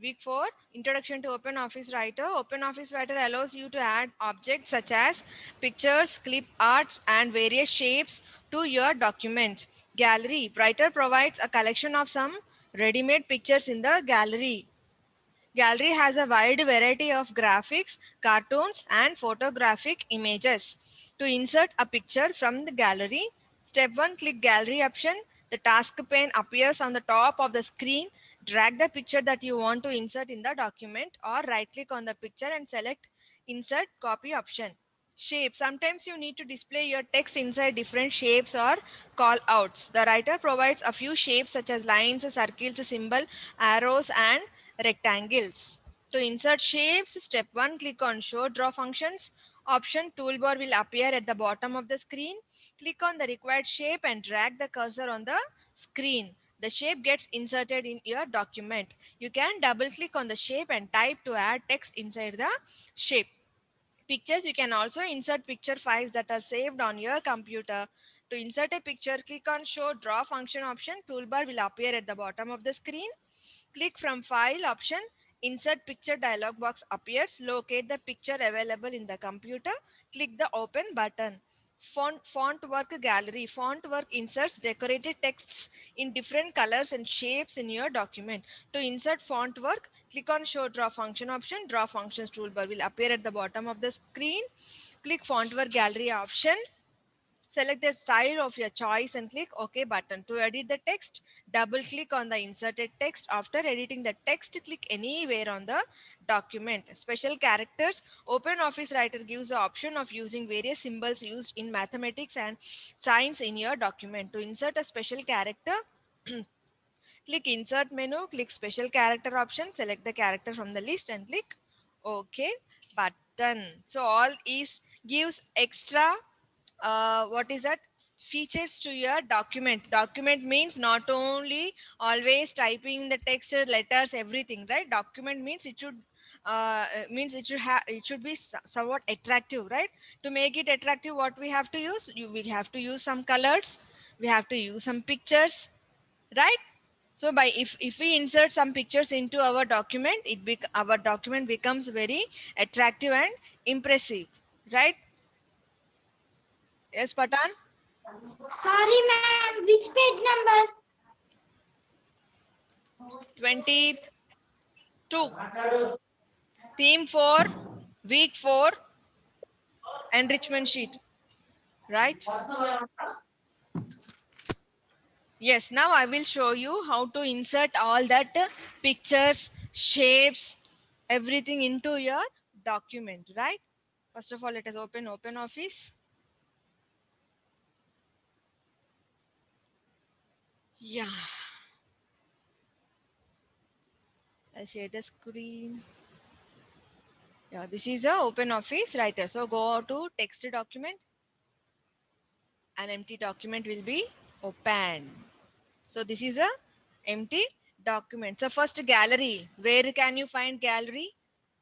Week 4, Introduction to OpenOffice Writer. OpenOffice Writer allows you to add objects such as pictures, clip arts, and various shapes to your documents. Gallery. Writer provides a collection of some ready-made pictures in the gallery. Gallery has a wide variety of graphics, cartoons, and photographic images. To insert a picture from the gallery, step 1, click Gallery option. The task pane appears on the top of the screen. Drag the picture that you want to insert in the document, or right-click on the picture and select Insert Copy option. Shape. Sometimes you need to display your text inside different shapes or call outs. The writer provides a few shapes such as lines, circles, symbol, arrows, and rectangles. To insert shapes, step 1, click on Show Draw Functions. Option toolbar will appear at the bottom of the screen. Click on the required shape and drag the cursor on the screen. The shape gets inserted in your document. You can double click on the shape and type to add text inside the shape. Pictures. You can also insert picture files that are saved on your computer. To insert a picture, click on Show Draw Function option. Toolbar will appear at the bottom of the screen. Click from File option. Insert Picture dialog box appears. Locate the picture available in the computer. Click the Open button. Font Work Gallery. Font Work inserts decorated texts in different colors and shapes in your document. To insert font work, click on Show Draw Function option. Draw Functions toolbar will appear at the bottom of the screen. Click Font Work Gallery option. Select the style of your choice and click OK button. To edit the text, double click on the inserted text. After editing the text, click anywhere on the document. Special characters. OpenOffice Writer gives the option of using various symbols used in mathematics and science in your document. To insert a special character, click Insert menu, click Special Character option, select the character from the list and click OK button. So all is gives extra what is that, features to your document means not only always typing the text, letters, everything, right? Document means it should be somewhat attractive, right? To make it attractive, what we have to use, we have to use some colors, we have to use some pictures, right? So by if we insert some pictures into our document, our document becomes very attractive and impressive, right? Yes, Patan. Sorry, ma'am. Which page number? 22. Theme 4, week 4, enrichment sheet, right? Yes, now I will show you how to insert all that pictures, shapes, everything into your document, right? First of all, let us open OpenOffice. Yeah, I'll share the screen. Yeah, this is the OpenOffice Writer. So go to text document. An empty document will be opened. So this is a empty document. So first, gallery. Where can you find gallery?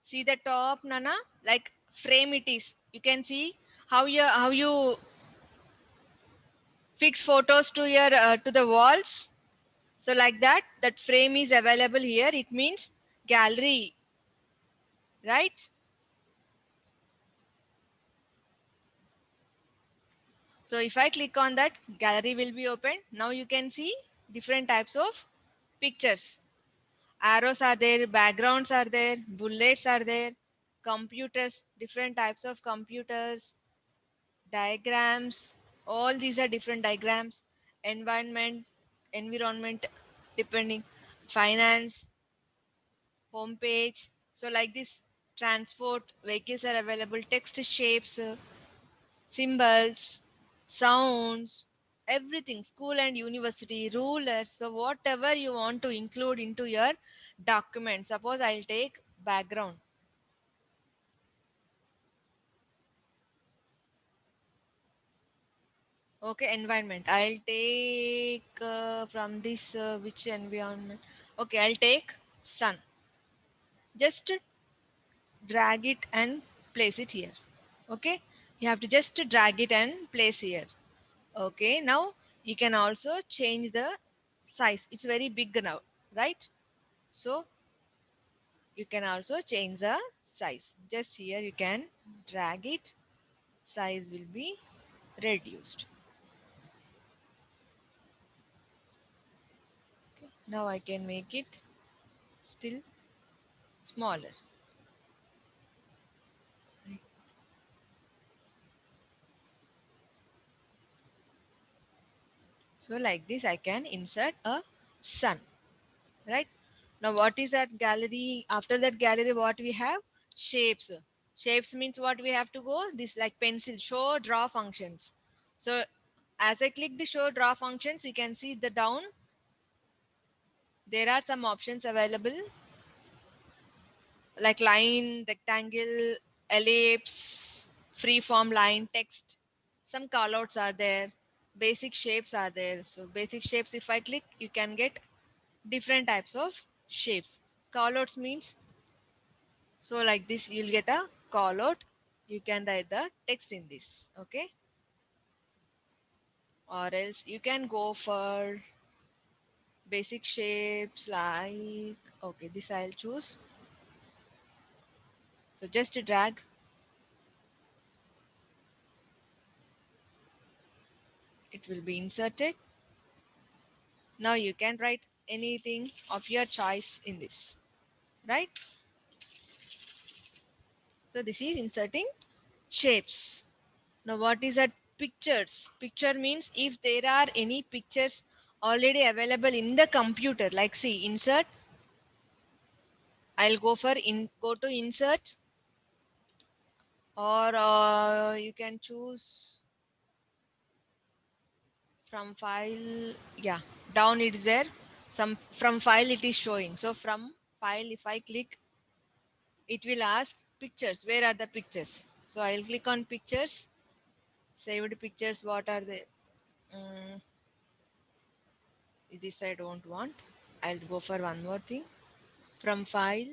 See the top, Nana, like frame it is. You can see how you fix photos to your to the walls. So like that frame is available here. It means gallery, right? So if I click on that, gallery will be opened. Now you can see different types of pictures. Arrows are there, backgrounds are there, bullets are there, computers, different types of computers, diagrams, all these are different diagrams, environment, depending, finance, home page. So like this, transport, vehicles are available, text shapes, symbols, sounds, everything, school and university, rulers. So whatever you want to include into your document. Suppose I'll take background. Okay, environment. I'll take from this which environment. Okay, I'll take sun. Just drag it and place it here. Okay, you have to just drag it and place here. Okay, now you can also change the size. It's very big now, right? So You can also change the size. Just here you can drag it. Size will be reduced. Okay. Now I can make it still smaller. Right. So like this I can insert a sun. Right. Now what is that gallery? After that gallery what we have? Shapes. Shapes means what we have to go? This like pencil, show, draw functions. So as I click the show, draw functions, you can see the down. There are some options available like line, rectangle, ellipse, freeform line, text. Some callouts are there. Basic shapes are there. So basic shapes, if I click, you can get different types of shapes. Callouts means, so like this, you'll get a callout. You can write the text in this. Okay. Or else you can go for basic shapes like, okay, this I'll choose. So just drag, it will be inserted. Now you can write anything of your choice in this, right? So this is inserting shapes. Now what is that? Pictures. Picture means if there are any pictures already available in the computer, like see insert, I'll go for go to insert, or you can choose from file. Yeah, down it is there. Some from file it is showing. So from file, if I click, it will ask pictures. Where are the pictures? So I'll click on pictures. Saved pictures. What are they? Mm, this I don't want. I'll go for one more thing. From file,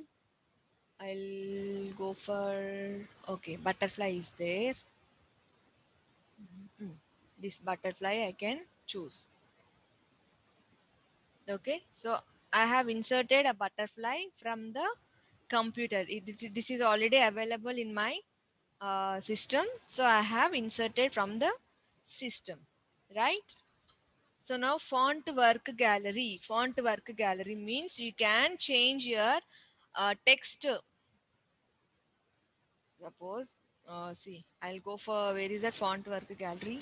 I'll go for, okay, butterfly is there. Mm, this butterfly I can choose. Okay, so I have inserted a butterfly from the computer. This is already available in my system, so I have inserted from the system, right? So now font work gallery. Font work gallery means you can change your text. Suppose, see, I'll go for, where is that font work gallery?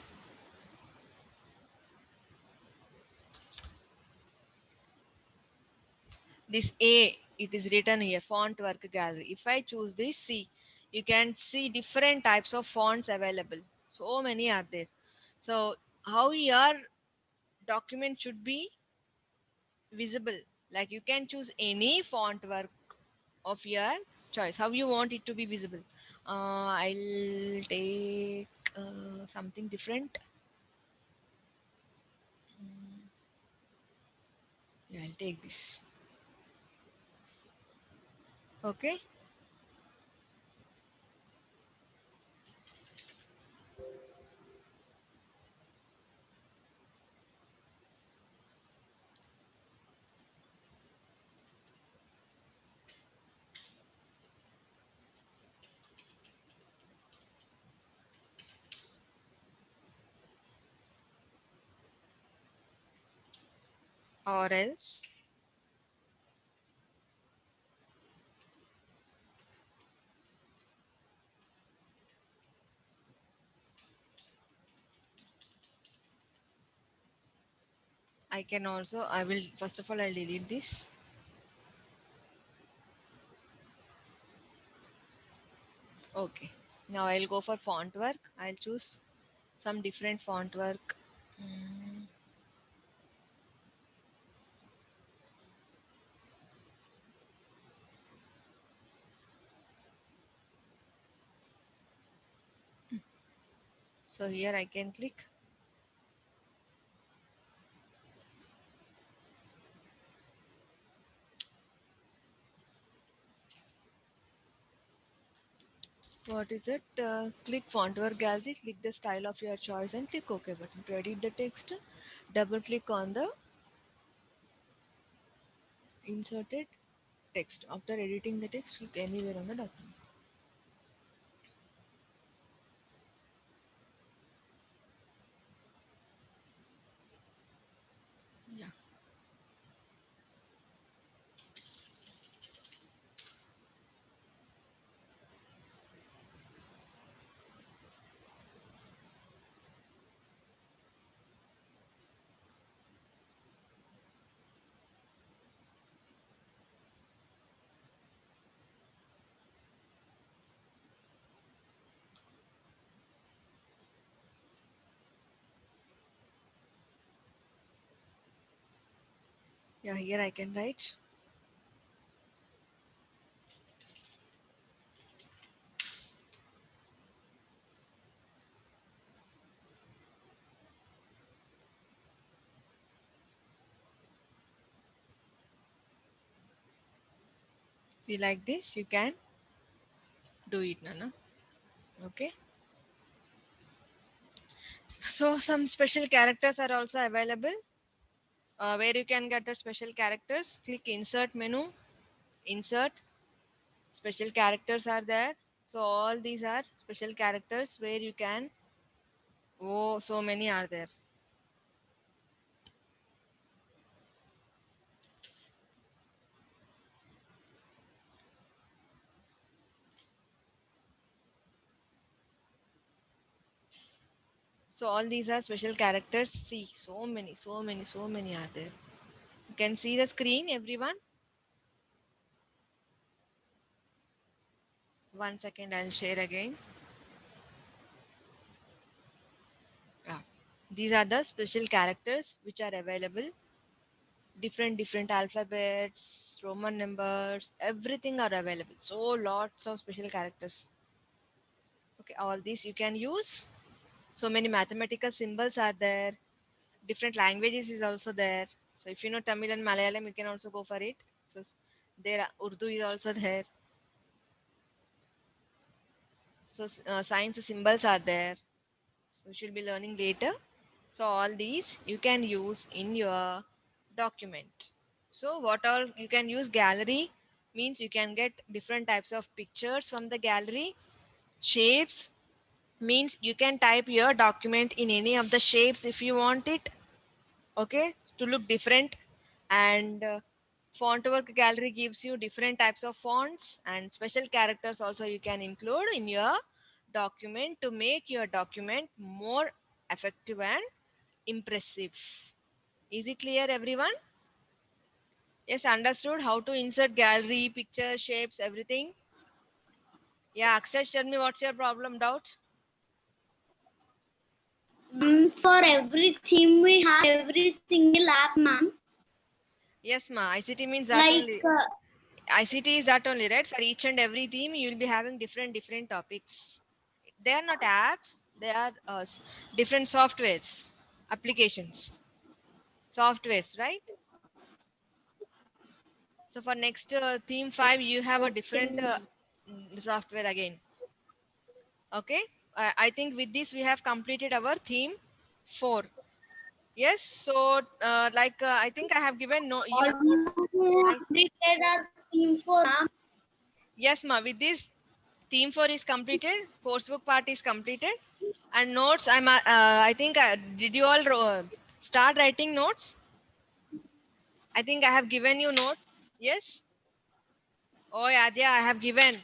This A, it is written here, font work gallery. If I choose this, see, you can see different types of fonts available. So many are there. So how your document should be visible, like you can choose any font work of your choice, how you want it to be visible. I'll take something different. Yeah, I'll take this. Okay. Or else I can also, I will, first of all I'll delete this. Okay, now I'll go for font work. I'll choose some different font work. Mm, so here I can click. What is it? Click font work gallery, click the style of your choice and click OK button to edit the text. Double click on the inserted. text. After editing the text, click anywhere on the document. Yeah. Yeah, here I can write. See, like this, you can do it, Nana. Okay. So some special characters are also available. Where you can get the special characters, click insert menu, insert, special characters are there. So all these are special characters where you can, oh, so many are there. So all these are special characters. See, so many, so many, so many are there. You can see the screen, everyone. 1 second, I'll share again. Yeah. These are the special characters which are available. Different alphabets, Roman numbers, everything are available. So lots of special characters. Okay, all these you can use. So many mathematical symbols are there. Different languages is also there. So if you know Tamil and Malayalam, you can also go for it. So there, Urdu is also there. So science symbols are there. So you should be learning later. So all these you can use in your document. So what all you can use gallery means you can get different types of pictures from the gallery. Shapes means you can type your document in any of the shapes if you want it. Okay, to look different. And font work gallery gives you different types of fonts and special characters also you can include in your document to make your document more effective and impressive. Is it clear, everyone? Yes, understood how to insert gallery, picture, shapes, everything. Yeah, Akshay, tell me what's your problem, doubt? For every theme we have every single app, ma'am. Yes, ma. ICT means that Like only. ICT is that only, right? For each and every theme, you will be having different topics. They are not apps; they are different softwares, applications, softwares, right? So for next theme 5, you have a okay, different software again. Okay. I think with this we have completed our theme 4. Yes. So I think I have given you notes. almost we have And completed our theme for ma'am. yes, ma. With this, theme 4 is completed. Coursework part is completed. And notes, I think, did you all start writing notes? I think I have given you notes. Yes. Oh, yeah, yeah, I have given.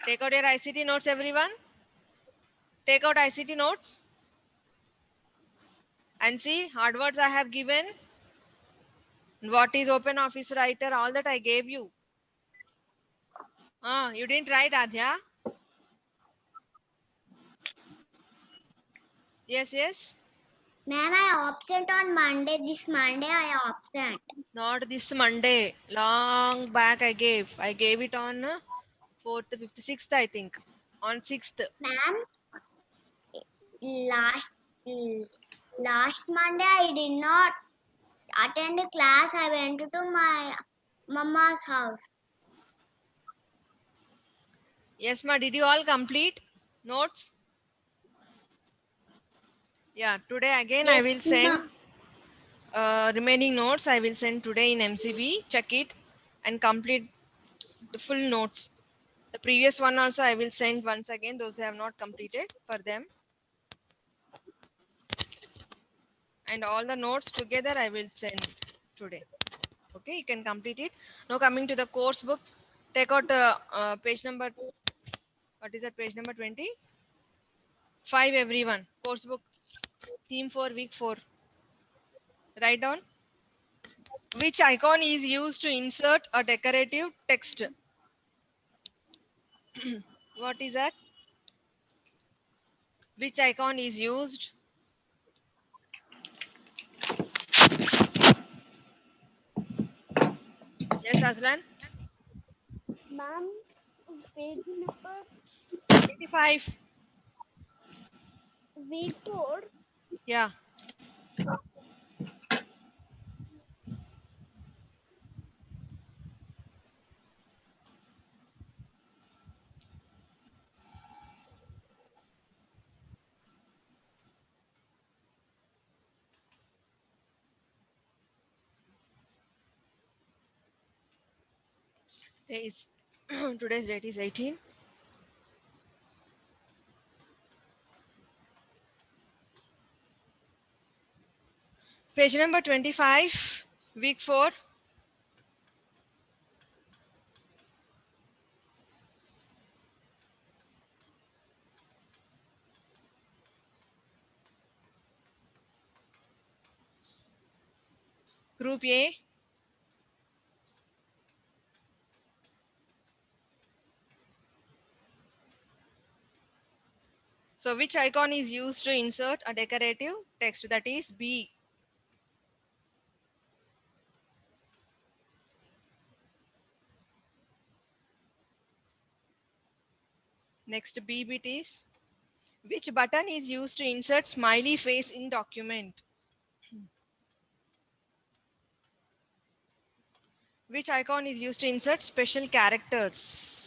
Take out your ICT notes, everyone. Take out ICT notes and see hard words I have given. What is Open Office Writer? All that I gave you. You didn't write, Adya? Yes, yes. Ma'am, I absent on Monday. This Monday I absent. Not this Monday. Long back I gave. I gave it on 4th, 5th, 6th, I think. On 6th. Ma'am, last last Monday I did not attend the class. I went to my mama's house. Yes, ma. Did you all complete notes? Yeah. Today again I Yes, will send ma'am. Remaining notes I will send today in MCB. Check it and complete the full notes. The previous one also I will send once again, those who have not completed for them. And all the notes together I will send today. Okay, you can complete it. Now coming to the course book, take out page number, what is that, page number 25 everyone. Course book, theme for week 4. Write down. Which icon is used to insert a decorative text? What is that? Which icon is used? Yes, Aslan? Ma'am, page number 25. week 4. Yeah. There is today's date is 18. Page number 25, week 4. Group A. So which icon is used to insert a decorative text? That is B. Next B bit is, which button is used to insert smiley face in document? Which icon is used to insert special characters?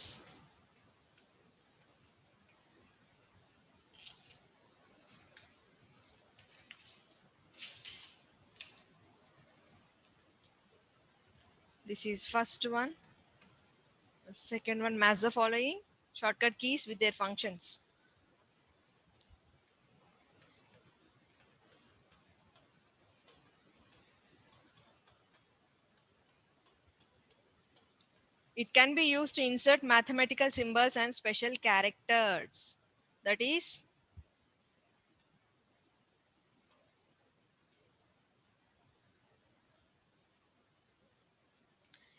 This is first one. The second one, match the following shortcut keys with their functions. It can be used to insert mathematical symbols and special characters. That is,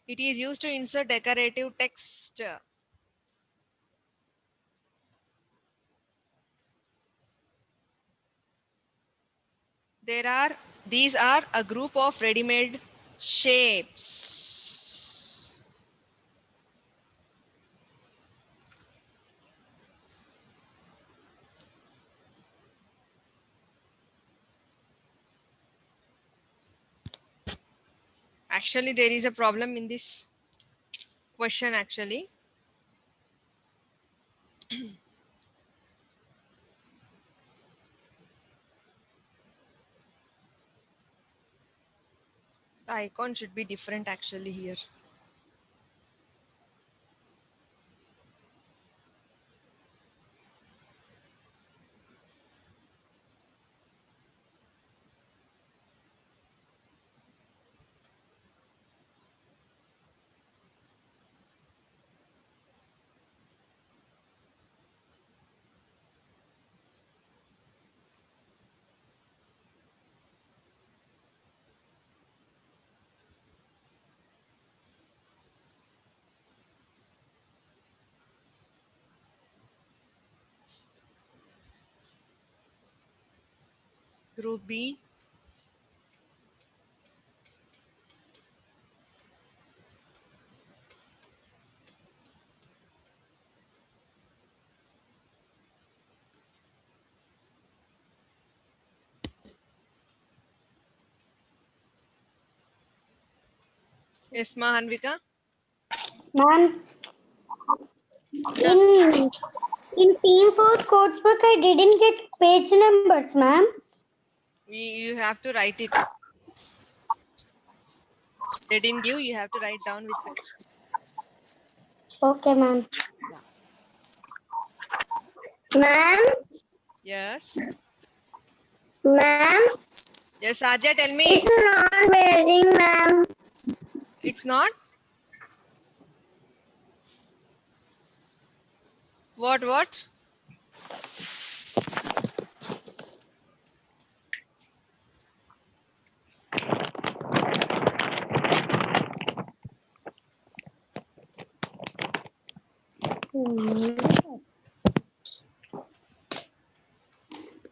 it is used to insert decorative text. These are a group of ready-made shapes. Actually, there is a problem in this question actually. The icon should be different actually here. Group B. Yes, Ma Hanvika. Ma'am, in Team 4 course book, I didn't get page numbers, ma'am. You have to write it. They didn't give, you have to write down which page. Okay, ma'am. Yeah. Ma'am, Yes. ma'am, Yes, Adya, tell me. it's not wearing, ma'am. It's not? What?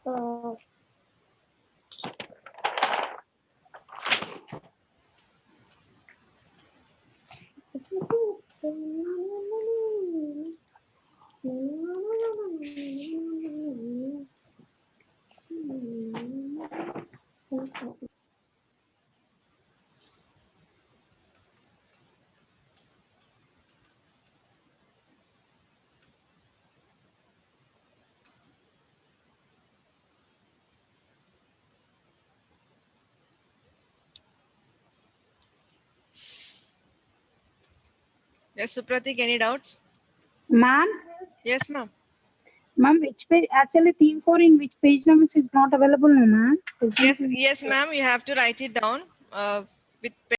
Uh, Yes, Supratik, any doubts? Ma'am, Yes, ma'am. ma'am, which page? Actually, theme 4 in which page numbers is not available, no, ma'am? Yes, ma'am. You have to write it down with